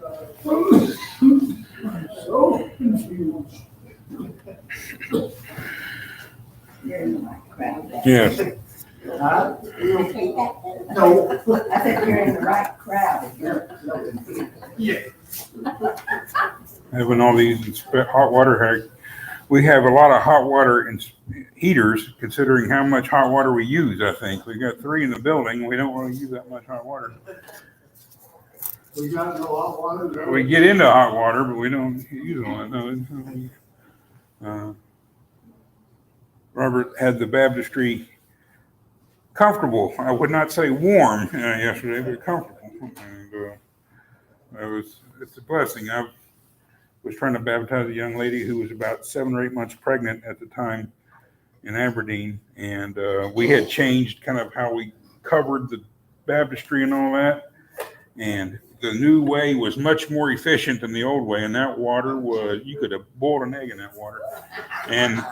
I'm so confused. You're in the right crowd. Yes. Huh? You okay back there? No. I said you're in the right crowd. If you're so confused. Yeah. Having all these hot water, we have a lot of hot water and heaters considering how much hot water we use. I think we got 3 in the building. We don't really use that much hot water. We got no hot water there. We get into hot water, but we don't use a lot. No, Robert had the baptistry comfortable. I would not say warm yesterday, but comfortable. And it's a blessing. I was trying to baptize a young lady who was about 7 or 8 months pregnant at the time in Aberdeen, and we had changed kind of how we covered the baptistry and all that. And the new way was much more efficient than the old way, and that water was, you could have boiled an egg in that water. And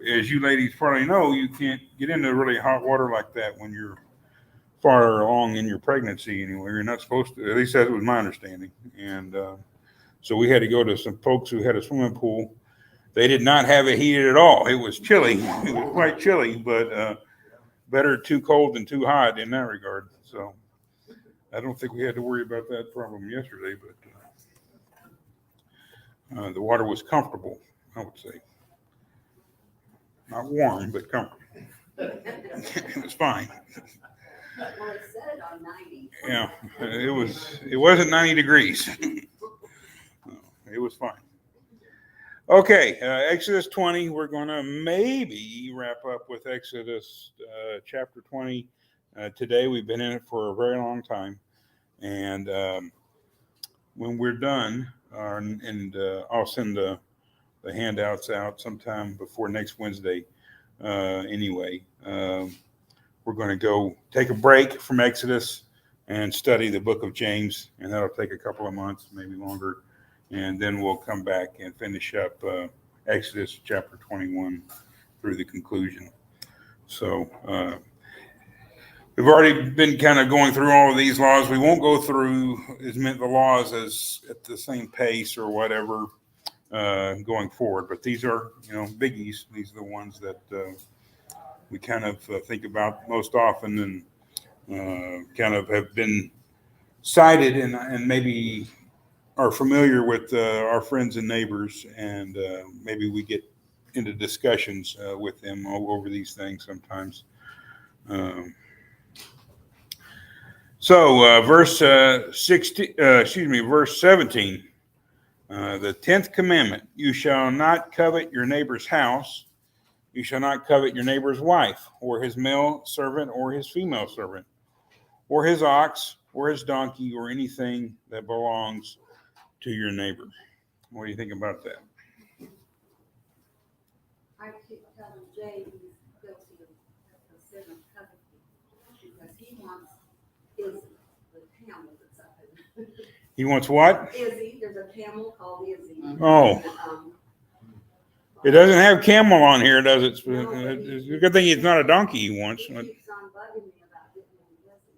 as you ladies probably know, you can't get into really hot water like that when you're far along in your pregnancy anyway. You're not supposed to, at least that was my understanding. And so we had to go to some folks who had a swimming pool. They did not have it heated at all. It was chilly. It was quite chilly, but better too cold than too hot in that regard. So I don't think we had to worry about that problem yesterday, but the water was comfortable, I would say. Not warm, but comfortable. It was fine. Well, it said on 90. Yeah, it wasn't 90 degrees. It was fine. Okay, Exodus 20. We're going to maybe wrap up with Exodus chapter 20 today. We've been in it for a very long time. And when we're done, I'll send the handouts out sometime before next Wednesday anyway. We're going to go take a break from Exodus and study the book of James, and that'll take a couple of months, maybe longer. And then we'll come back and finish up Exodus chapter 21 through the conclusion. So we've already been kind of going through all of these laws. We won't go through the laws as at the same pace or whatever going forward. But these are, biggies. These are the ones that we kind of think about most often and kind of have been cited and maybe are familiar with our friends and neighbors, and maybe we get into discussions with them over these things sometimes. Verse 17, the 10th commandment: you shall not covet your neighbor's house. You shall not covet your neighbor's wife, or his male servant, or his female servant, or his ox, or his donkey, or anything that belongs to your neighbor. What do you think about that? I keep telling Jay he's guilty of the sin of coveting because he wants Izzy, the camel that's up in. He wants what? Izzy, there's a camel called Izzy. Oh. It doesn't have camel on here, does it? No, It's a good thing it's not a donkey he wants. He keeps on bugging me about getting him Izzy.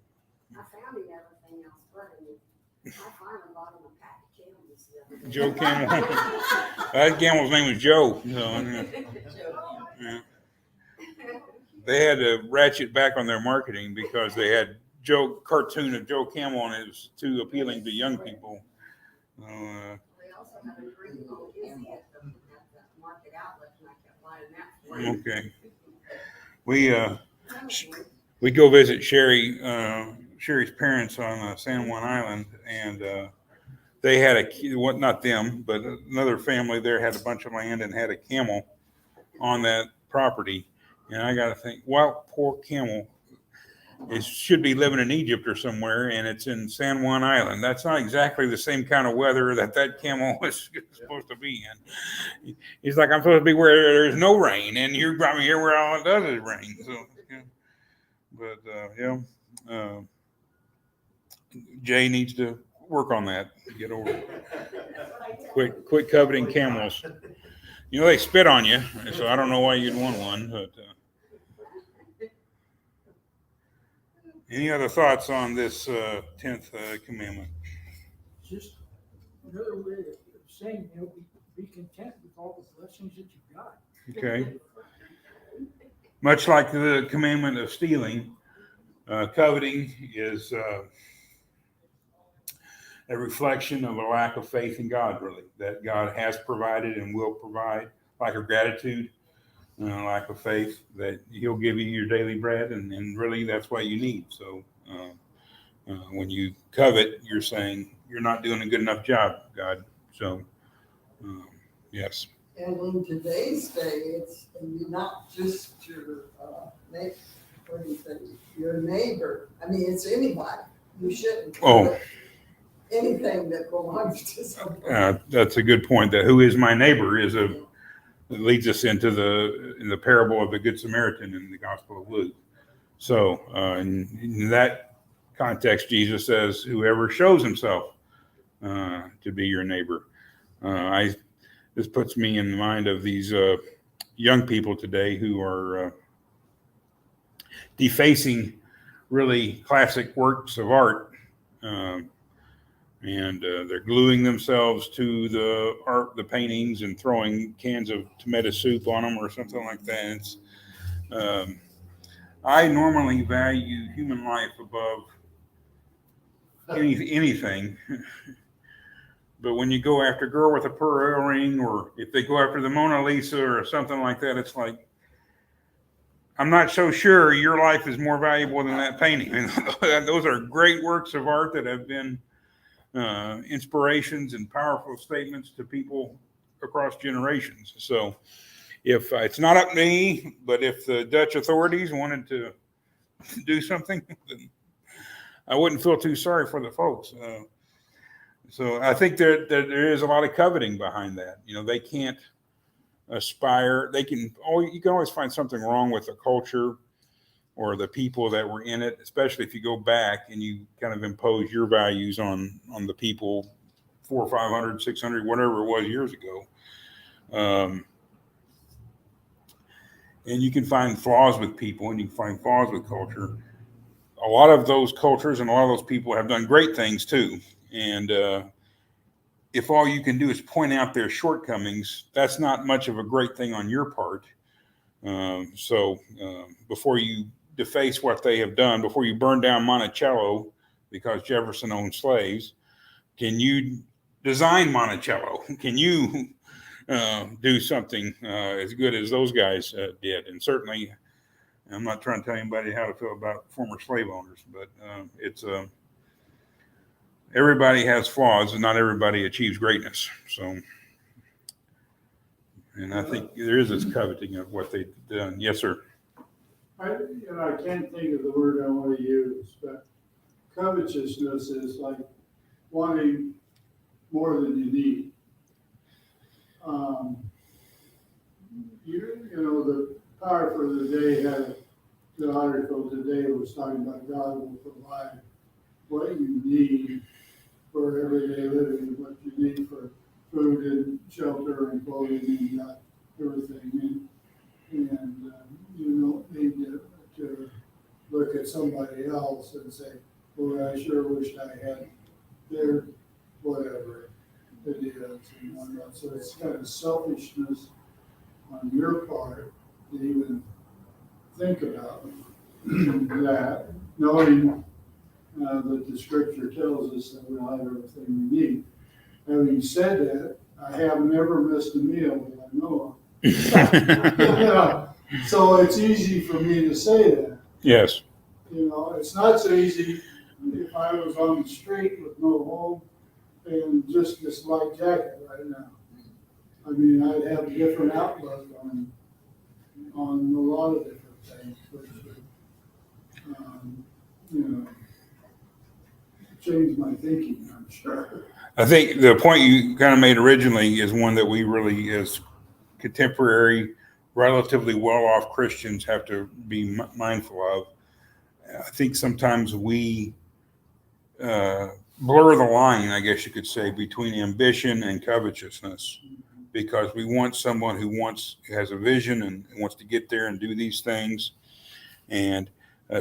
I found him everything else but him. I finally bought him a pack of camels the other day. Joe Camel. That camel's name was Joe. So, yeah. They had to ratchet back on their marketing because they had cartoon of Joe Camel and it was too appealing to young people. They also had a drink called Izzy at the market outlet, and I kept buying that for him. Okay. We go visit Sherry's parents on San Juan Island, and they had not them, but another family there had a bunch of land and had a camel on that property. And I got to think, well, poor camel. It should be living in Egypt or somewhere, and it's in San Juan Island. That's not exactly the same kind of weather that camel was supposed to be in. He's like, I'm supposed to be where there's no rain, and you brought me here where all it does is rain. So, Jay needs to work on that to get over it. Quit coveting camels. They spit on you, so I don't know why you'd want one, but. Any other thoughts on this 10th commandment? Just Another way of saying, be content with all the blessings that you got. Okay. Much like the commandment of stealing, coveting is a reflection of a lack of faith in God, really, that God has provided and will provide, lack of gratitude, lack of faith that He'll give you your daily bread, and really that's what you need. So when you covet, you're saying you're not doing a good enough job, God. So yes. And in today's day, it's not just your your neighbor. I mean, it's anybody. You shouldn't covet anything that belongs to somebody. That's a good point. That who is my neighbor is it leads us into the parable of the Good Samaritan in the Gospel of Luke. So in that context, Jesus says, "Whoever shows himself to be your neighbor." This puts me in mind of these young people today who are defacing really classic works of art, and they're gluing themselves to the paintings and throwing cans of tomato soup on them or something like that. I normally value human life above anything. But when you go after a girl with a pearl earring, or if they go after the Mona Lisa or something like that, it's like, I'm not so sure your life is more valuable than that painting. Those are great works of art that have been inspirations and powerful statements to people across generations. So if it's not up to me, but if the Dutch authorities wanted to do something, then I wouldn't feel too sorry for the folks. So I think that there is a lot of coveting behind that. They can't aspire. You can always find something wrong with the culture or the people that were in it, especially if you go back and you kind of impose your values on the people 400, 500, 600, whatever it was years ago. And you can find flaws with people and you can find flaws with culture. A lot of those cultures and a lot of those people have done great things too. And if all you can do is point out their shortcomings, that's not much of a great thing on your part. So before you deface what they have done, before you burn down Monticello because Jefferson owned slaves, can you design Monticello? Can you do something as good as those guys did? And certainly, I'm not trying to tell anybody how to feel about former slave owners, but it's everybody has flaws and not everybody achieves greatness. So, and I think there is this coveting of what they've done. Yes, sir. I can't think of the word I want to use, but covetousness is like wanting more than you need. The power for the day had the article today was talking about God will provide what you need for everyday living, what you need for food and shelter and clothing and everything. And you don't need to look at somebody else and say, boy, I sure wished I had their whatever it is and whatnot. So it's kind of selfishness on your part to even think about that, knowing that the scripture tells us that we'll have everything we need. Having said that, I have never missed a meal that I know of. So it's easy for me to say that. Yes. It's not so easy if I was on the street with no home and just this light jacket right now. I mean, I'd have a different outlook on a lot of different things, which would, change my thinking, I'm sure. I think the point you kind of made originally is one that we really, as contemporary, relatively well-off Christians, have to be mindful of. I think sometimes we blur the line, I guess you could say, between ambition and covetousness, because we want someone who has a vision and wants to get there and do these things. And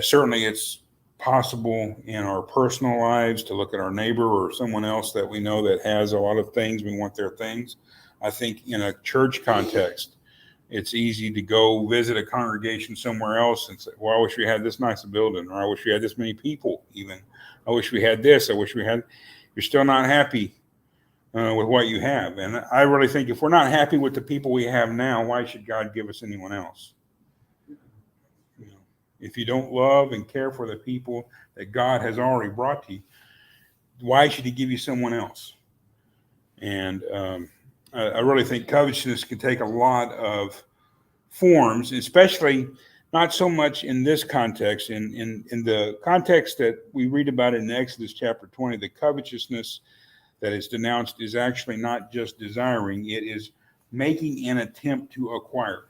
certainly it's possible in our personal lives to look at our neighbor or someone else that we know that has a lot of things. We want their things. I think in a church context, it's easy to go visit a congregation somewhere else and say, well, I wish we had this nice building, or I wish we had this many people even. I wish we had this. I wish we had. You're still not happy with what you have. And I really think if we're not happy with the people we have now, why should God give us anyone else? You know, if you don't love and care for the people that God has already brought to you, why should he give you someone else? And I really think covetousness can take a lot of forms, especially not so much in this context. In the context that we read about in Exodus chapter 20, the covetousness that is denounced is actually not just desiring, it is making an attempt to acquire.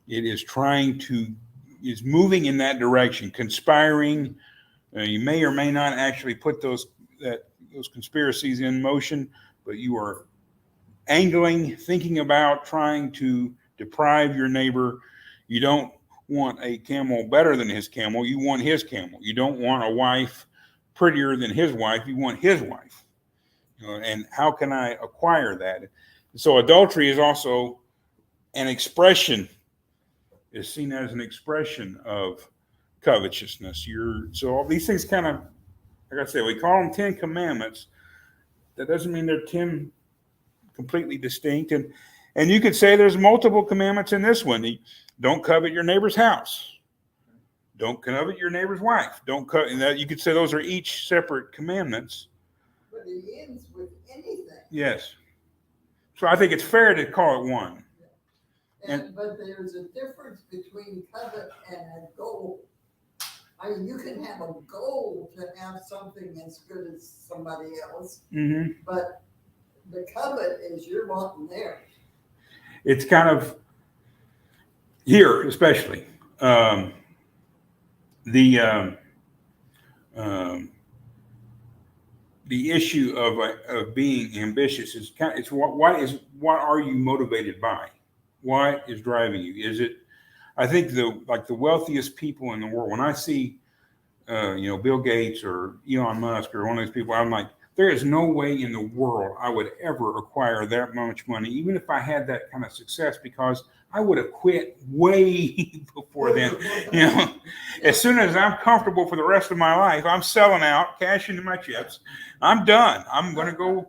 It is is moving in that direction, conspiring. You may or may not actually put those conspiracies in motion, but you are angling, thinking about trying to deprive your neighbor. You don't want a camel better than his camel. You want his camel. You don't want a wife prettier than his wife. You want his wife. You know, and how can I acquire that? So adultery is also is seen as an expression of covetousness. So all these things kind of, like I said, we call them 10 commandments. That doesn't mean they're 10 completely distinct. And you could say there's multiple commandments in this one. Don't covet your neighbor's house. Don't covet your neighbor's wife. Don't covet that. You could say those are each separate commandments. But it ends with anything. Yes. So I think it's fair to call it one. But there's a difference between covet and a goal. I mean, you can have a goal to have something as good as somebody else, Mm-hmm. but the covet is you're wanting theirs. It's kind of here, especially the issue of being ambitious is it's what are you motivated by? What is driving you? Is it? I think the wealthiest people in the world. When I see, Bill Gates or Elon Musk or one of these people, I'm like, there is no way in the world I would ever acquire that much money, even if I had that kind of success, because I would have quit way before then. As soon as I'm comfortable for the rest of my life, I'm selling out, cashing in my chips. I'm done. I'm going to go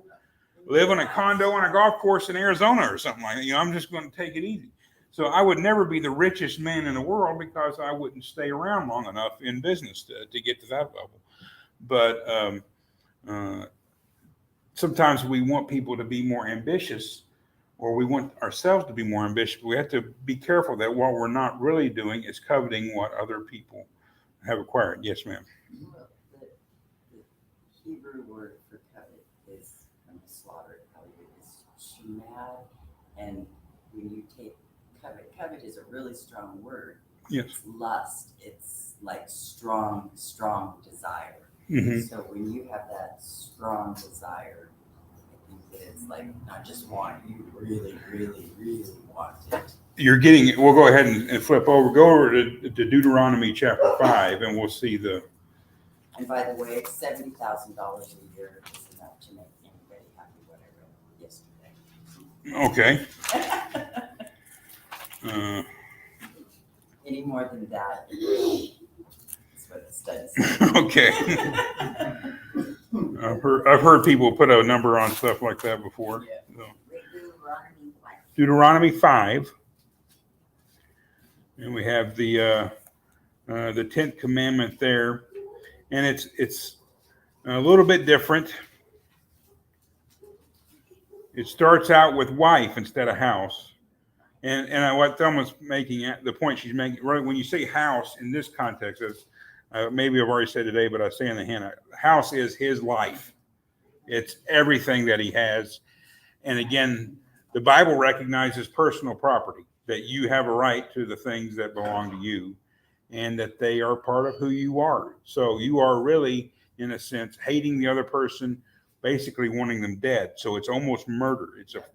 live in a condo on a golf course in Arizona or something like that. I'm just going to take it easy. So I would never be the richest man in the world because I wouldn't stay around long enough in business to get to that level. But sometimes we want people to be more ambitious, or we want ourselves to be more ambitious. But we have to be careful that what we're not really doing is coveting what other people have acquired. Yes, ma'am. Well, the Hebrew word for covet is slaughter. Is shemad, and when you take covet is a really strong word. Yes. It's lust. It's like strong desire. Mm-hmm. So when you have that strong desire, I think that it's like not just want, you really, really, really want it. You're getting it. We'll go ahead and flip over. Go over to Deuteronomy chapter 5, and we'll see the. And by the way, $70,000 a year is enough to make anybody happy. What I read yesterday. Okay. Any more than that, that's what the study says. Okay. I've heard people put a number on stuff like that before. Yeah. So. Deuteronomy what? Deuteronomy 5, and we have the 10th commandment there, and it's a little bit different. It starts out with wife instead of house. And what Thelma's making, the point she's making, right, when you say house in this context, maybe I've already said today, but I say in the hand, house is his life. It's everything that he has. And again, the Bible recognizes personal property, that you have a right to the things that belong to you, and that they are part of who you are. So you are really, in a sense, hating the other person, basically wanting them dead. So it's almost murder.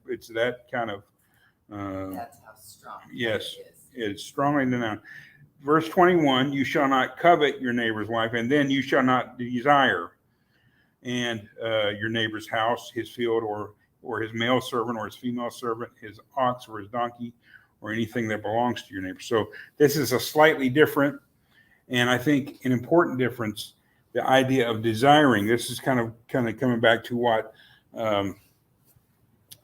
It's that kind of. That's how strong Yes, it is. it's strongly denounced. verse 21, you shall not covet your neighbor's wife, and then you shall not desire and your neighbor's house, his field, or his male servant, or his female servant, his ox, or his donkey, or anything that belongs to your neighbor. So this is a slightly different, and I think an important difference. The idea of desiring. This is kind of coming back to what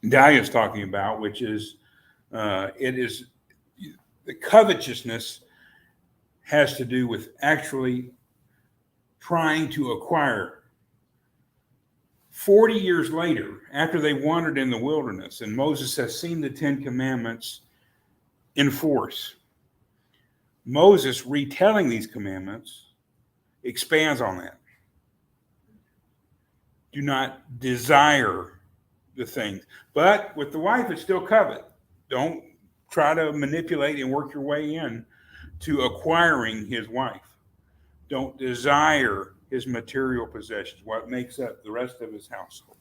Dahlia's talking about, which is it is the covetousness has to do with actually trying to acquire. 40 years later, after they wandered in the wilderness, and Moses has seen the 10 Commandments in force, Moses retelling these commandments expands on that. Do not desire the things. But with the wife, it's still covet. Don't try to manipulate and work your way in to acquiring his wife. Don't desire his material possessions, what makes up the rest of his household.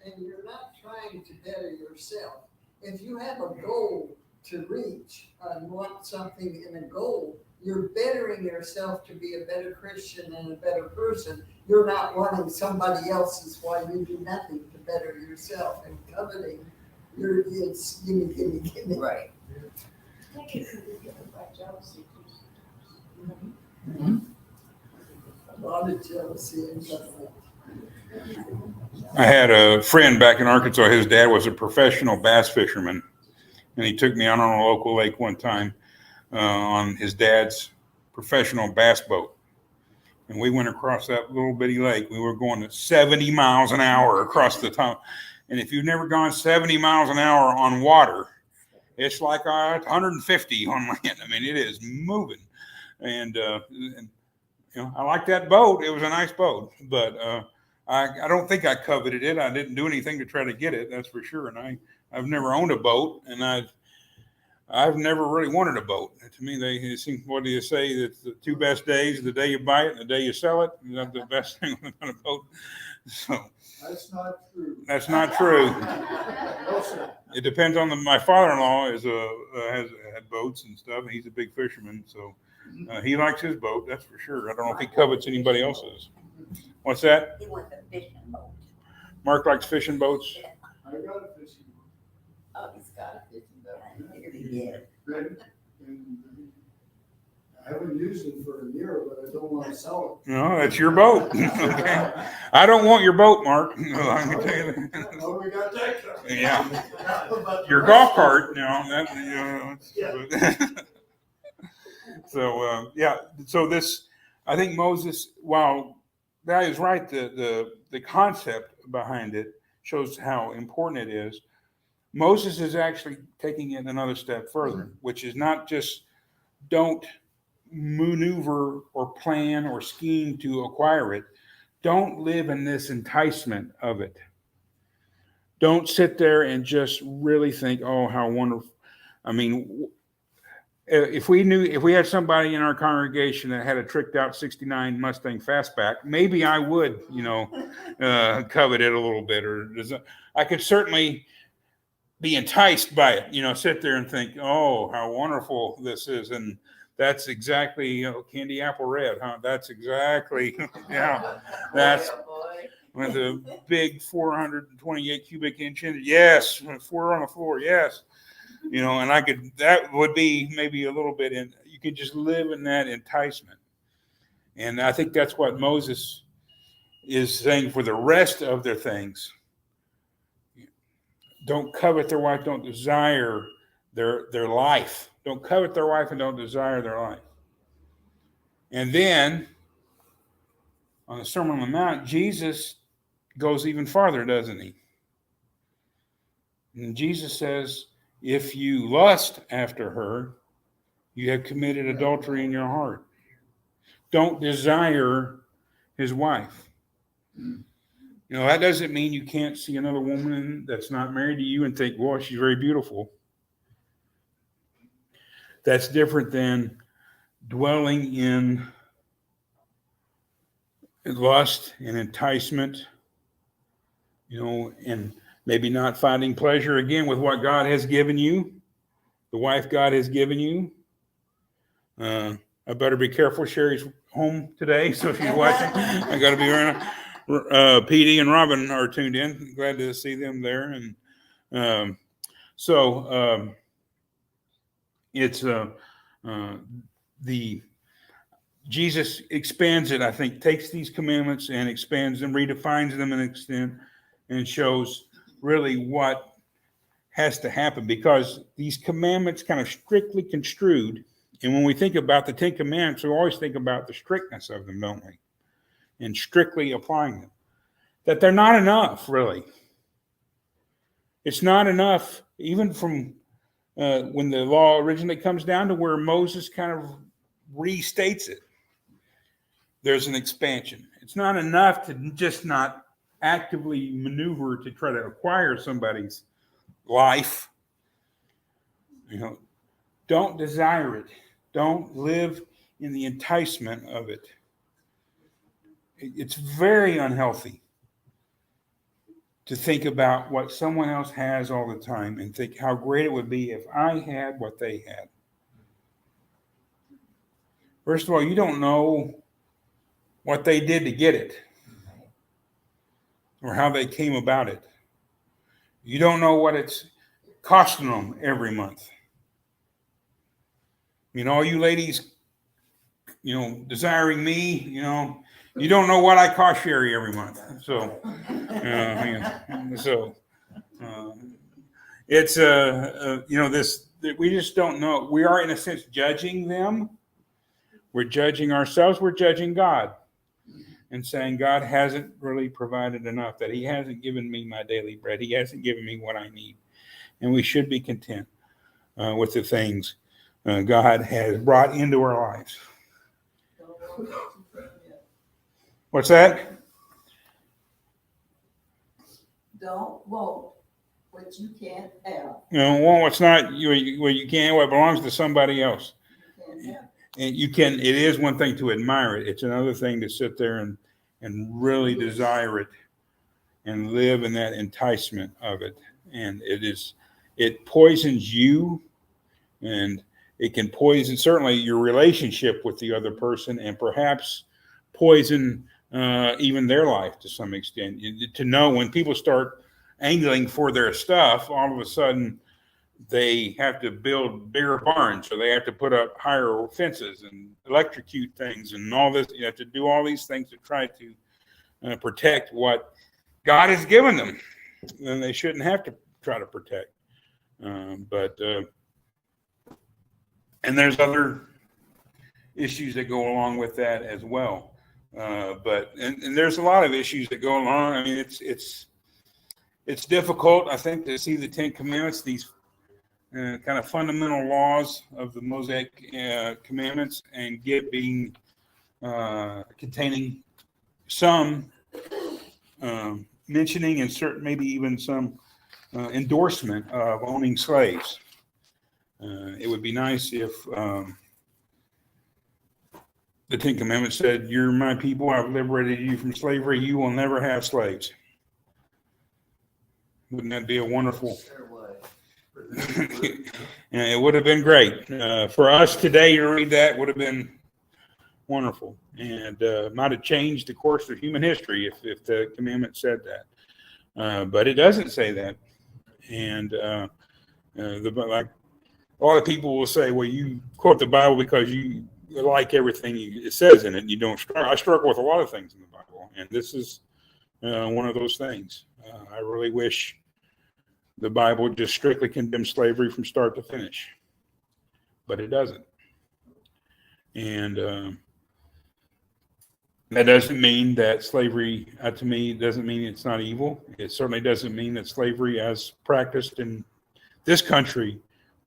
And you're not trying to better yourself. If you have a goal to reach and want something in a goal, you're bettering yourself to be a better Christian and a better person. You're not wanting somebody else's while you do nothing to better yourself. And coveting, it's gimme, gimme, gimme. Right. A lot of jealousy and covenant. I had a friend back in Arkansas. His dad was a professional bass fisherman, and he took me out on a local lake one time on his dad's professional bass boat. And we went across that little bitty lake. We were going at 70 miles an hour across the top. And if you've never gone 70 miles an hour on water, it's like 150 on land. I mean, it is moving. And you know, I like that boat. It was a nice boat, but I don't think I coveted it. I didn't do anything to try to get it, that's for sure. And I've never owned a boat, and I've never really wanted a boat. To me, they seem, what do you say? That the two best days, the day you buy it and the day you sell it. Is that the best thing about a boat? So That's not true. that's not true. No, sir. It depends on my father-in-law has had boats and stuff, and he's a big fisherman, so he likes his boat, that's for sure. I don't know if he covets anybody else's. What's that? He wants a fishing boat. Mark likes fishing boats. I got a fishing Oh, he's got a fishing boat. I figured he did. boat, and I haven't used it for a year, but I don't want to sell No, that's your boat. Okay. I don't want your boat, Mark. Let me tell you it. that. Oh, we got that covered. Yeah. But the Your rest golf of cart, now that, you know. So yeah. So this, I think Moses, while that is right, the concept behind it shows how important it is. Moses is actually taking it another step further, which is not just don't maneuver or plan or scheme to acquire it. Don't live in this enticement of it. Don't sit there and just really think, oh, how wonderful. I mean, if we had somebody in our congregation that had a tricked out 69 Mustang Fastback, maybe I would, covet it a little bit, or I could certainly be enticed by it, sit there and think, oh, how wonderful this is. And that's exactly, candy apple red, huh? That's exactly, yeah, that's with a big 428 cubic inch engine. Yes, 4 on the floor. Yes. And that would be maybe a little bit you could just live in that enticement. And I think that's what Moses is saying for the rest of their things. Don't covet their wife, don't desire their life. Don't covet their wife and don't desire their life. And then on the Sermon on the Mount, Jesus goes even farther, doesn't he? And Jesus says, if you lust after her, you have committed adultery in your heart. Don't desire his wife. That doesn't mean you can't see another woman that's not married to you and think, well, she's very beautiful. That's different than dwelling in lust and enticement, and maybe not finding pleasure again with what God has given you, the wife God has given you. I better be careful. Sherry's home today, so she's watching. I got to be around. PD and Robin are tuned in. Glad to see them there. And it's the Jesus expands it. I think takes these commandments and expands them, redefines them in an extent, and shows really what has to happen, because these commandments kind of strictly construed. And when we think about the 10 Commandments, we always think about the strictness of them, don't we? And strictly applying them. That they're not enough, really. It's not enough, even from when the law originally comes down to where Moses kind of restates it. There's an expansion. It's not enough to just not actively maneuver to try to acquire somebody's life. Don't desire it. Don't live in the enticement of it. It's very unhealthy to think about what someone else has all the time and think how great it would be if I had what they had. First of all, you don't know what they did to get it or how they came about it. You don't know what it's costing them every month. All you ladies, desiring me, you don't know what I cost Sherry every month. So, it's this. We just don't know. We are in a sense judging them. We're judging ourselves. We're judging God, and saying God hasn't really provided enough. That He hasn't given me my daily bread. He hasn't given me what I need, and we should be content with the things God has brought into our lives. What's that? Don't want what you can't have. What's not what you can't, what belongs to somebody else. You can't have. And it is one thing to admire it. It's another thing to sit there and really desire it and live in that enticement of it. And it poisons you, and it can poison certainly your relationship with the other person, and perhaps poison even their life to some extent. To know when people start angling for their stuff, all of a sudden they have to build bigger barns, or they have to put up higher fences and electrocute things and all this. You have to do all these things to try to protect what God has given them, and they shouldn't have to try to protect. And there's other issues that go along with that as well. And there's a lot of issues that go along. I mean, it's difficult, I think, to see the 10 Commandments, these kind of fundamental laws of the Mosaic commandments, and being containing some mentioning and certain, maybe even some endorsement of owning slaves. It would be nice if the 10 Commandments said, "You're my people, I've liberated you from slavery, you will never have slaves." Wouldn't that be a wonderful? And it would have been great. For us today to read that would have been wonderful, and might have changed the course of human history if the commandment said that. But it doesn't say that. And like a lot of people will say, well, you quote the Bible because you like everything it says in it, and you don't struggle. I struggle with a lot of things in the Bible, and this is one of those things. I really wish the Bible just strictly condemns slavery from start to finish, but it doesn't. And that doesn't mean that slavery, to me, doesn't mean it's not evil. It certainly doesn't mean that slavery as practiced in this country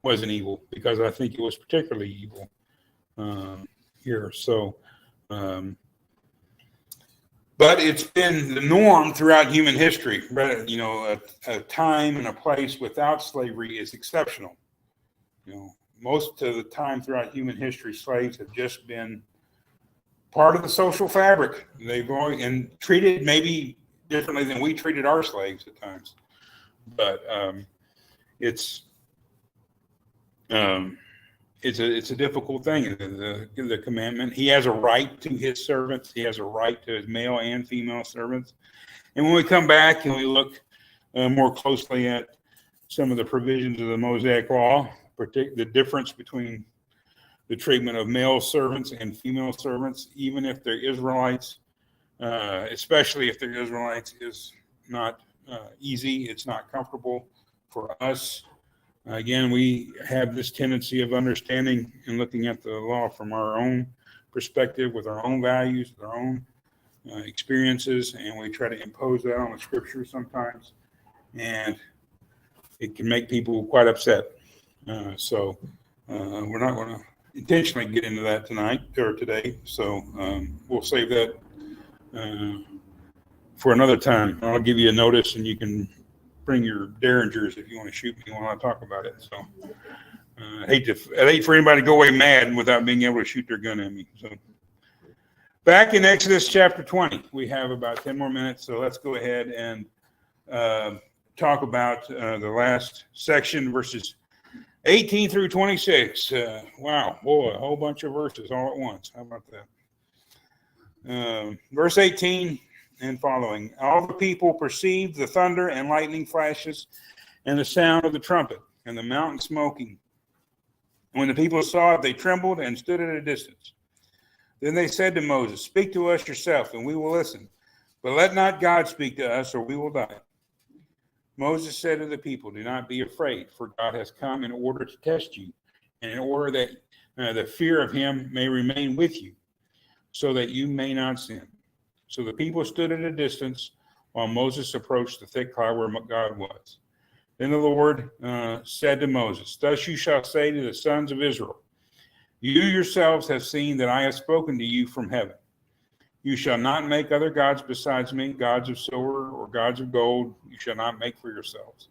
wasn't evil, because I think it was particularly evil here. So, but it's been the norm throughout human history. A time and a place without slavery is exceptional. Most of the time throughout human history, slaves have just been part of the social fabric. They've always, and treated maybe differently than we treated our slaves at times. But it's it's a difficult thing. The commandment. He has a right to his servants. He has a right to his male and female servants. And when we come back and we look more closely at some of the provisions of the Mosaic Law, particularly the difference between the treatment of male servants and female servants, even if they're Israelites, especially if they're Israelites, is not easy. It's not comfortable for us. Again, we have this tendency of understanding and looking at the law from our own perspective, with our own values, with our own experiences, and we try to impose that on the scripture sometimes, and it can make people quite upset. So we're not going to intentionally get into that tonight or today, so we'll save that for another time. I'll give you a notice, and you can bring your derringers if you want to shoot me while I talk about it. So I'd hate for anybody to go away mad without being able to shoot their gun at me. So back in Exodus chapter 20, we have about 10 more minutes, so let's go ahead and talk about the last section, verses 18 through 26. Wow, boy, a whole bunch of verses all at once. How about that? Verse 18 and following. All the people perceived the thunder and lightning flashes and the sound of the trumpet and the mountain smoking. When the people saw it, they trembled and stood at a distance. Then they said to Moses, "Speak to us yourself, and we will listen. But let not God speak to us, or we will die." Moses said to the people, "Do not be afraid, for God has come in order to test you, and in order that the fear of him may remain with you, so that you may not sin." So the people stood at a distance while Moses approached the thick cloud where God was. Then the Lord said to Moses, "Thus you shall say to the sons of Israel, you yourselves have seen that I have spoken to you from heaven. You shall not make other gods besides me, gods of silver or gods of gold. You shall not make for yourselves.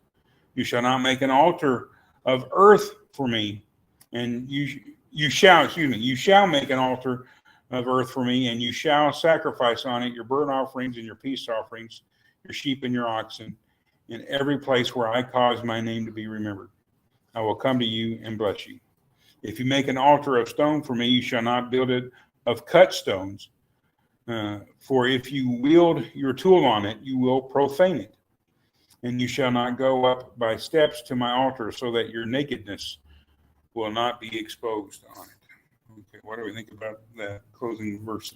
You shall not make an altar of earth for me, and you shall make an altar of earth for me, and you shall sacrifice on it your burnt offerings and your peace offerings, your sheep and your oxen, in every place where I cause my name to be remembered. I will come to you and bless you. If you make an altar of stone for me, you shall not build it of cut stones, for if you wield your tool on it, you will profane it. And you shall not go up by steps to my altar, so that your nakedness will not be exposed on it." Okay, what do we think about that closing verse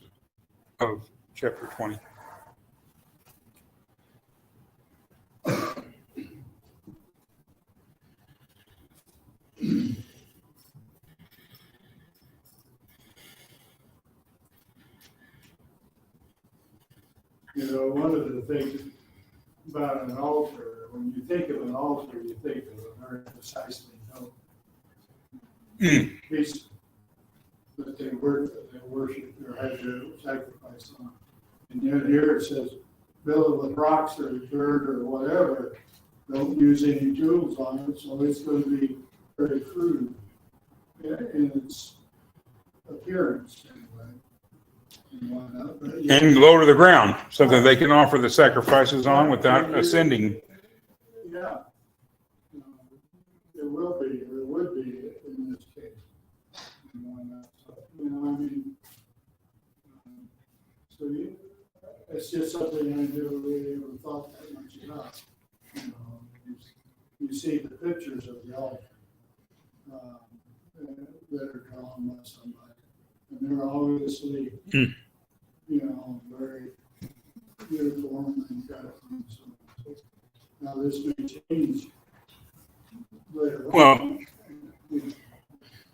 of chapter 20? You know, one of the things about an altar, when you think of an altar, you think of a very precisely built piece that they worship or had their sacrifice on. And then here it says, build it with rocks or dirt or whatever. Don't use any tools on it, so it's going to be very crude in its appearance anyway. And whatnot. But, yeah. And low to the ground, so that they can offer the sacrifices on without ascending. Yeah. It will be, or it would be in this case. You know, I mean, it's just something I never really ever thought that much about. You know, you see the pictures of the altar that are drawn by somebody, and they're obviously, you know, very uniform and got it from so. Now this may change later on. Well,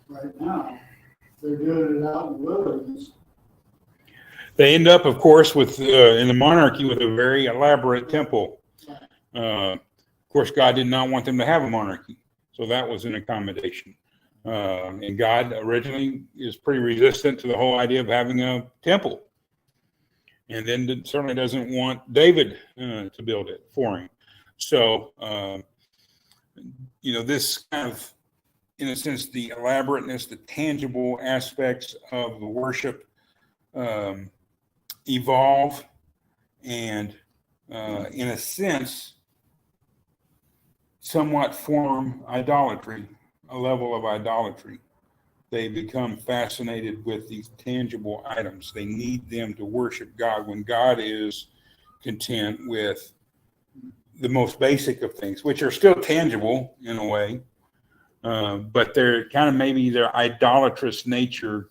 Right now, they're doing it out in the wilderness. they end up, of course, with in the monarchy with a very elaborate temple. Of course, God did not want them to have a monarchy, so that was an accommodation. And God originally is pretty resistant to the whole idea of having a temple, and then certainly doesn't want David to build it for him. So, you know, this kind of, in a sense, the elaborateness, the tangible aspects of the worship evolve and, in a sense, somewhat form idolatry, a level of idolatry. they become fascinated with these tangible items. They need them to worship God when God is content with the most basic of things, which are still tangible in a way, but they're kind of maybe their idolatrous nature,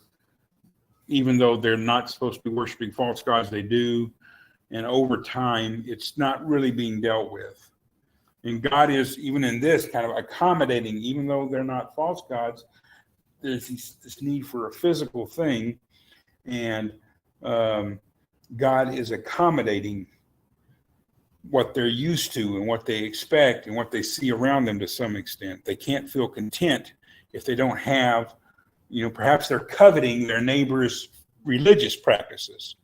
even though they're not supposed to be worshiping false gods, they do. And over time, it's not really being dealt with. And God is, even in this, kind of accommodating, even though they're not false gods, there's this need for a physical thing. And God is accommodating what they're used to and what they expect and what they see around them to some extent. They can't feel content if they don't have, perhaps they're coveting their neighbor's religious practices.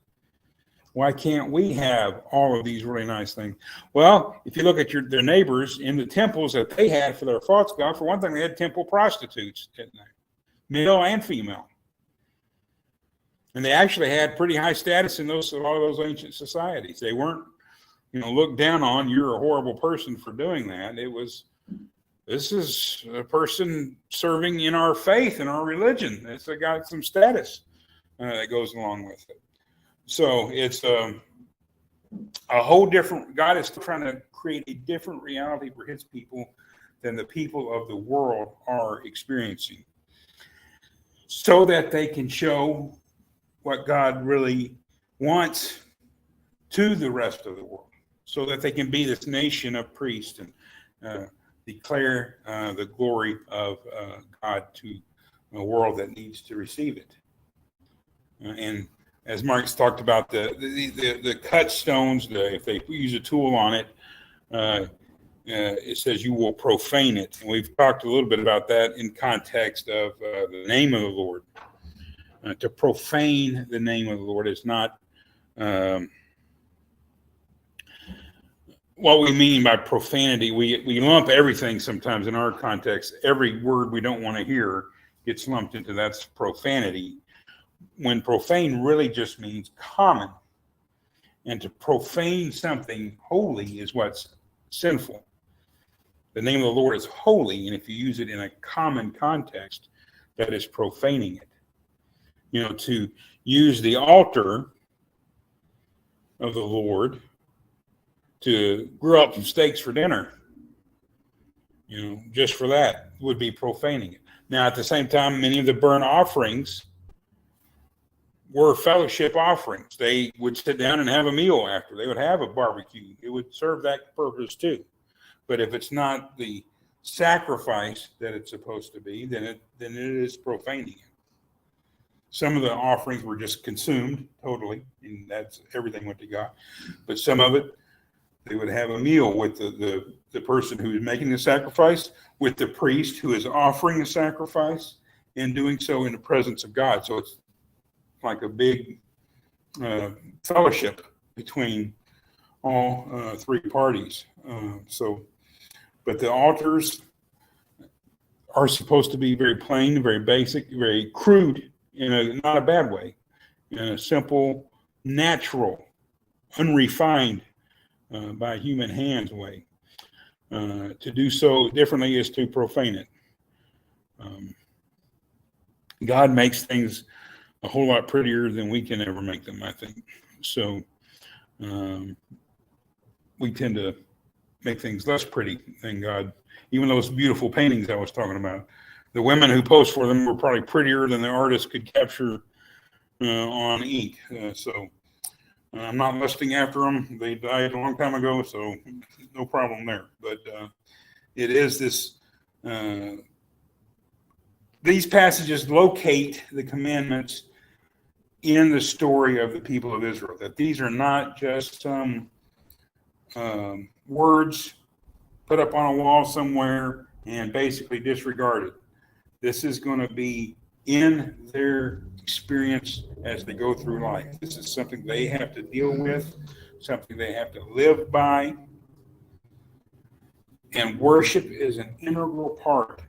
Why can't we have all of these really nice things? Well, if you look at their neighbors in the temples that they had for their false god, for one thing, they had temple prostitutes, didn't they? Male and female. And they actually had pretty high status in a lot of those ancient societies. They weren't, looked down on, you're a horrible person for doing that. This is a person serving in our faith and our religion. It's got some status that goes along with it. So it's a whole different, God is trying to create a different reality for his people than the people of the world are experiencing, so that they can show what God really wants to the rest of the world, so that they can be this nation of priests and declare the glory of God to a world that needs to receive it. And as Mark's talked about, the cut stones, if they use a tool on it, it says you will profane it. And we've talked a little bit about that in context of the name of the Lord. To profane the name of the Lord is not what we mean by profanity. We lump everything sometimes in our context. Every word we don't want to hear gets lumped into that's profanity, when profane really just means common. And to profane something holy is what's sinful. The name of the Lord is holy, and if you use it in a common context, that is profaning it. To use the altar of the Lord to grill up some steaks for dinner, just for that would be profaning it. Now, at the same time, many of the burnt offerings were fellowship offerings. They would sit down and have a meal after. They would have a barbecue. It would serve that purpose too. But if it's not the sacrifice that it's supposed to be, then it is profaning it. Some of the offerings were just consumed totally, and that's everything went to God. But some of it, they would have a meal with the person who is making the sacrifice, with the priest who is offering the sacrifice, and doing so in the presence of God. So it's like a big fellowship between all three parties. But the altars are supposed to be very plain, very basic, very crude, in not a bad way, in a simple, natural, unrefined by human hands way. To do so differently is to profane it. God makes things a whole lot prettier than we can ever make them, I think. So we tend to make things less pretty than God. Even those beautiful paintings I was talking about, the women who posed for them were probably prettier than the artist could capture on ink. So I'm not lusting after them. They died a long time ago, so no problem there. But it is this, these passages locate the commandments in the story of the people of Israel, that these are not just some words put up on a wall somewhere and basically disregarded. This is going to be in their experience as they go through life. This is something they have to deal with, something they have to live by. And worship is an integral part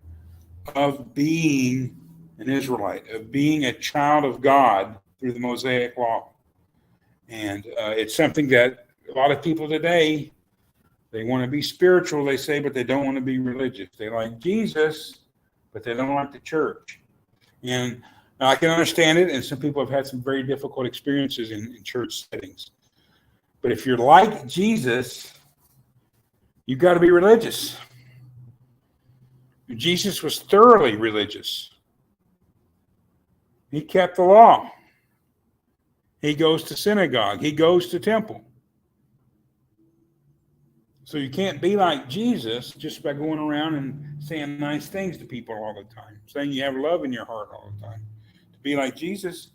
of being an Israelite, of being a child of God through the Mosaic Law. And it's something that a lot of people today, they want to be spiritual, they say, but they don't want to be religious. They like Jesus, but they don't like the church. And I can understand it, and some people have had some very difficult experiences in church settings. But if you're like Jesus, you've got to be religious. Jesus was thoroughly religious. He kept the law. He goes to synagogue. He goes to temple. So you can't be like Jesus just by going around and saying nice things to people all the time, saying you have love in your heart all the time. To be like Jesus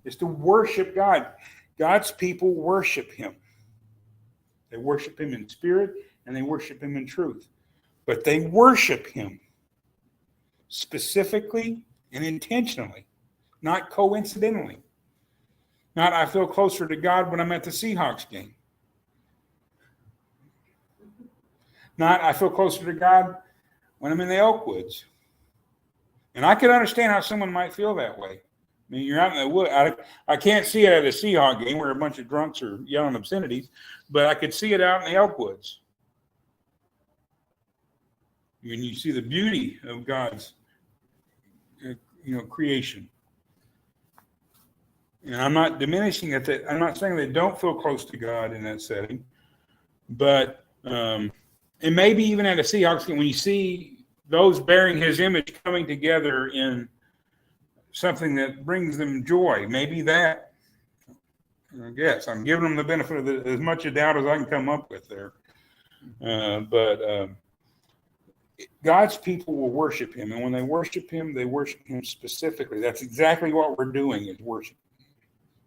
is to worship God. God's people worship him. They worship him in spirit and they worship him in truth. But they worship him specifically and intentionally, not coincidentally. Not, I feel closer to God when I'm at the Seahawks game. Not, I feel closer to God when I'm in the Oakwoods. And I can understand how someone might feel that way. I mean, you're out in the wood. I can't see it at a Seahawk game where a bunch of drunks are yelling obscenities, but I could see it out in the Oakwoods. When you see the beauty of God's, creation. And I'm not diminishing it. I'm not saying they don't feel close to God in that setting, but and maybe even at a Seahawks game, when you see those bearing his image coming together in something that brings them joy, maybe that, I guess, I'm giving them the benefit of as much a doubt as I can come up with there. But God's people will worship him, and when they worship him specifically. That's exactly what we're doing, is worship.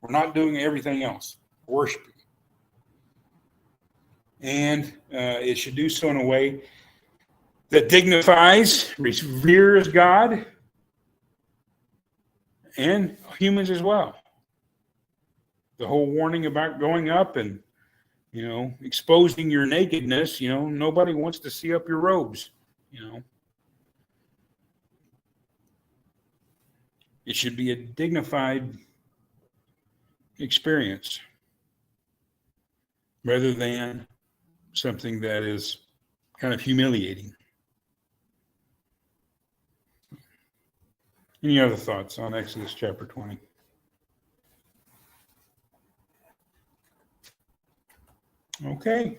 We're not doing everything else. Worshiping. And it should do so in a way that dignifies, reveres God, and humans as well. The whole warning about going up and, exposing your nakedness, nobody wants to see up your robes, It should be a dignified experience rather than something that is kind of humiliating. Any other thoughts on Exodus chapter 20? Okay.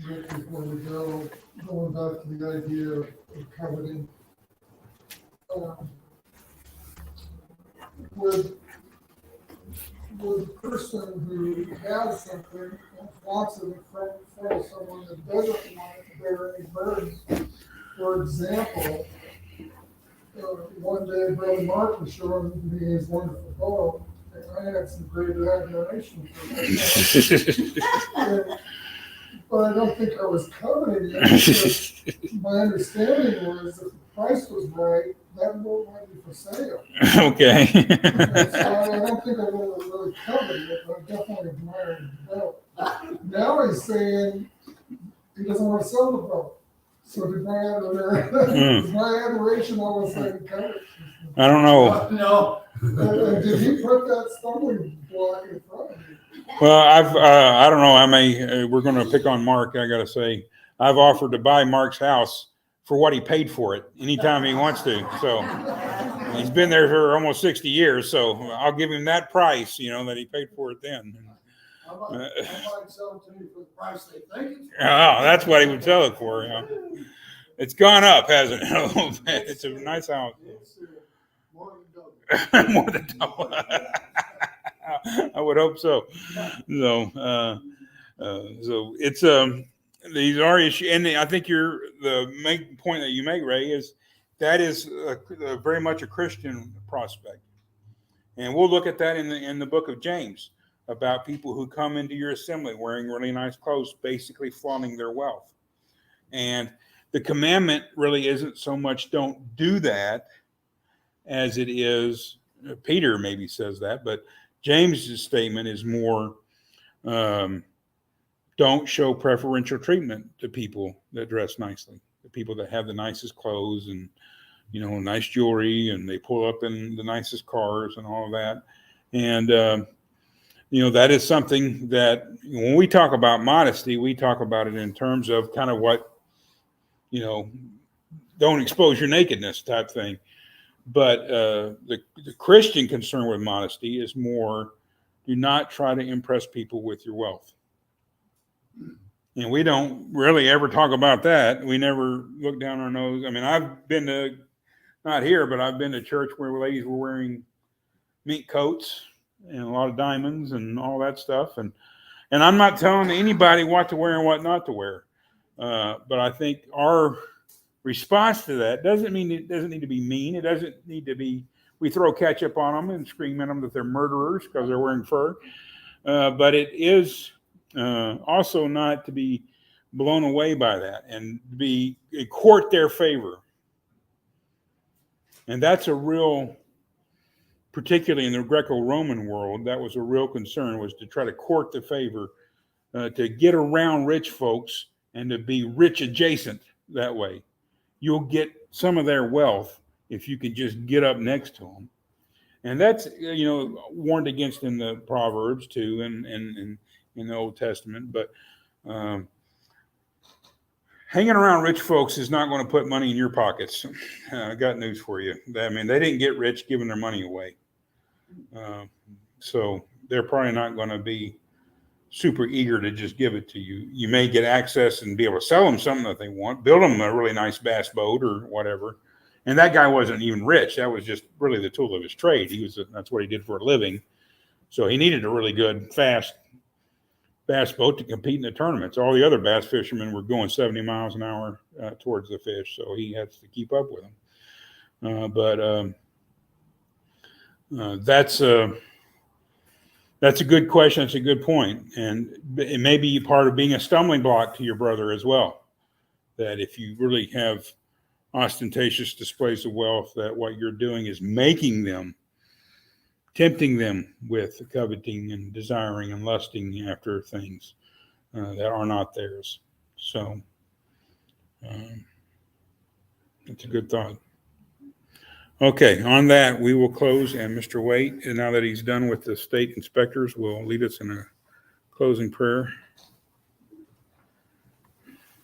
Before we go, going back to the idea of coveting, with the person who has something and wants it in front of someone that doesn't want it to bear any burden. For example, one day Brother Mark was showing me his wonderful poem, and I had some great admiration for it. But I don't think I was coveting it, because my understanding was if the price was right, that boat might be for sale. Okay. So I don't think I really coveted it, but I definitely admired the boat. Now he's saying he doesn't want to sell the boat. So did my admiration all of a sudden covered? I don't know. No. Did he put that stumbling block in front of you? Well, I don't know. We're going to pick on Mark. I got to say, I've offered to buy Mark's house for what he paid for it anytime he wants to. So he's been there for almost 60 years. So I'll give him that price, that he paid for it then. I might sell it to you for the price they think it's. Oh, that's what he would sell it for. It's gone up, hasn't it? It's a nice house. It's more than double. More than double. I would hope so. So it's these are issues, and I think the main point that you make, Ray, is that is very much a Christian prospect, and we'll look at that in the book of James about people who come into your assembly wearing really nice clothes, basically flaunting their wealth. And the commandment really isn't so much don't do that as it is, Peter maybe says that, but James's statement is more, don't show preferential treatment to people that dress nicely, the people that have the nicest clothes and, nice jewelry, and they pull up in the nicest cars and all of that. And, that is something that when we talk about modesty, we talk about it in terms of kind of what, don't expose your nakedness type thing. But the Christian concern with modesty is more, do not try to impress people with your wealth. And we don't really ever talk about that. We never look down our nose. I mean, I've been to, not here, but I've been to church where ladies were wearing mink coats and a lot of diamonds and all that stuff. And I'm not telling anybody what to wear and what not to wear. But I think our response to that doesn't mean it doesn't need to be mean. It doesn't need to be, we throw ketchup on them and scream at them that they're murderers because they're wearing fur. But it is also not to be blown away by that and court their favor. And that's a real, particularly in the Greco-Roman world, that was a real concern, was to try to court the favor, to get around rich folks and to be rich adjacent that way. You'll get some of their wealth if you can just get up next to them. And that's, warned against in the Proverbs too, and in the Old Testament. But hanging around rich folks is not going to put money in your pockets. I got news for you. I mean, they didn't get rich giving their money away. So they're probably not going to be super eager to just give it to you. You may get access and be able to sell them something that they want, build them a really nice bass boat or whatever. And that guy wasn't even rich. That was just really the tool of his trade. That's what he did for a living. So he needed a really good, fast bass boat to compete in the tournaments. All the other bass fishermen were going 70 miles an hour towards the fish. So he has to keep up with them. That's a good question. That's a good point. And it may be part of being a stumbling block to your brother as well. That if you really have ostentatious displays of wealth, that what you're doing is tempting them with coveting and desiring and lusting after things that are not theirs. So it's a good thought. Okay, on that, we will close, and Mr. Waite, and now that he's done with the state inspectors, will lead us in a closing prayer.